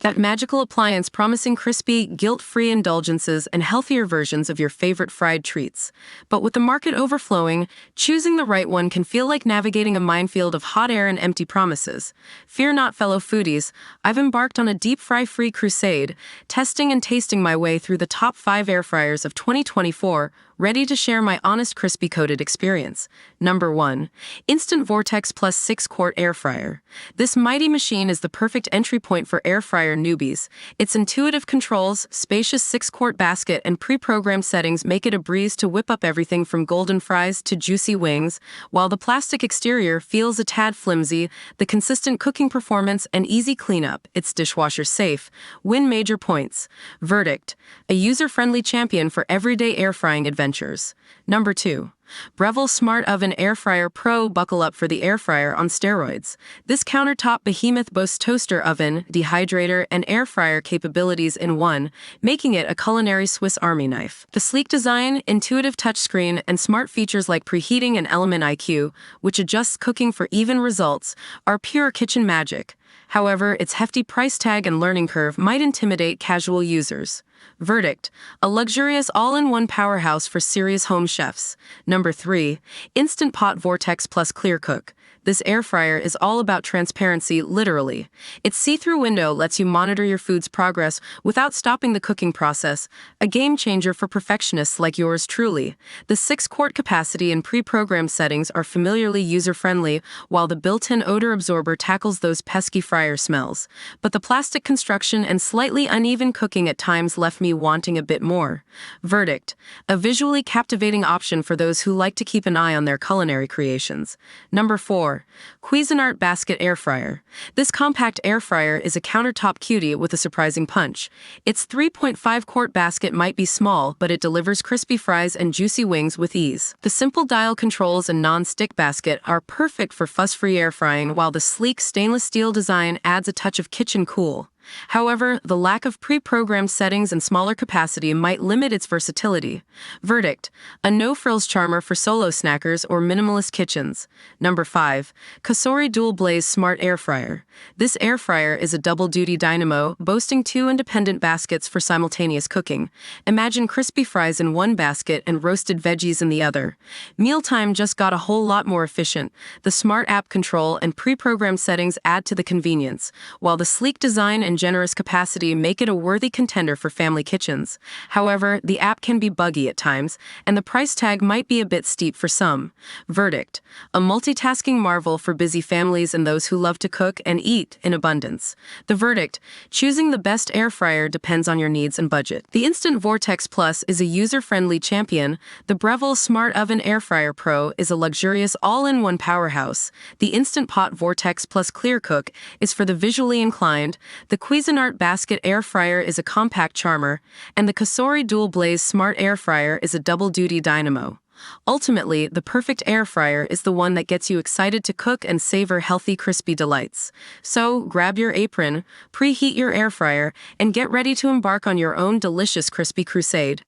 That magical appliance promising crispy, guilt-free indulgences and healthier versions of your favorite fried treats. But with the market overflowing, choosing the right one can feel like navigating a minefield of hot air and empty promises. Fear not, fellow foodies. I've embarked on a deep fry-free crusade, testing and tasting my way through the top 5 air fryers of 2024, ready to share my honest crispy-coated experience. Number 1. Instant Vortex Plus 6-quart Air Fryer. This mighty machine is the perfect entry point for air fryer newbies. Its intuitive controls, spacious 6-quart basket, and pre-programmed settings make it a breeze to whip up everything from golden fries to juicy wings. While the plastic exterior feels a tad flimsy, the consistent cooking performance and easy cleanup, it's dishwasher safe, win major points. Verdict: a user-friendly champion for everyday air frying adventures. Number 2. Breville Smart Oven Air Fryer Pro. Buckle up for the air fryer on steroids. This countertop behemoth boasts toaster oven, dehydrator, and air fryer capabilities in one, making it a culinary Swiss Army knife. The sleek design, intuitive touchscreen, and smart features like preheating and Element IQ, which adjusts cooking for even results, are pure kitchen magic. However, its hefty price tag and learning curve might intimidate casual users. Verdict: a luxurious all-in-one powerhouse for serious home chefs. Number 3. Instant Pot Vortex Plus Clear Cook. This air fryer is all about transparency, literally. Its see-through window lets you monitor your food's progress without stopping the cooking process, a game-changer for perfectionists like yours truly. The 6-quart capacity and pre-programmed settings are familiarly user-friendly, while the built-in odor absorber tackles those pesky fryer smells. But the plastic construction and slightly uneven cooking at times left me wanting a bit more. Verdict: a visually captivating option for those who like to keep an eye on their culinary creations. Number 4. Cuisinart Basket Air Fryer. This compact air fryer is a countertop cutie with a surprising punch. Its 3.5-quart basket might be small, but it delivers crispy fries and juicy wings with ease. The simple dial controls and non-stick basket are perfect for fuss-free air frying, while the sleek stainless steel design adds a touch of kitchen cool. However, the lack of pre-programmed settings and smaller capacity might limit its versatility. Verdict: a no-frills charmer for solo snackers or minimalist kitchens. Number 5. Cosori Dual Blaze Smart Air Fryer. This air fryer is a double-duty dynamo, boasting 2 independent baskets for simultaneous cooking. Imagine crispy fries in one basket and roasted veggies in the other. Mealtime just got a whole lot more efficient. The smart app control and pre-programmed settings add to the convenience, while the sleek design and generous capacity make it a worthy contender for family kitchens. However, the app can be buggy at times, and the price tag might be a bit steep for some. Verdict: a multitasking marvel for busy families and those who love to cook and eat in abundance. The verdict: choosing the best air fryer depends on your needs and budget. The Instant Vortex Plus is a user-friendly champion. The Breville Smart Oven Air Fryer Pro is a luxurious all-in-one powerhouse. The Instant Pot Vortex Plus Clear Cook is for the visually inclined. The Cuisinart Basket Air Fryer is a compact charmer, and the Cosori Dual Blaze Smart Air Fryer is a double-duty dynamo. Ultimately, the perfect air fryer is the one that gets you excited to cook and savor healthy, crispy delights. So, grab your apron, preheat your air fryer, and get ready to embark on your own delicious crispy crusade.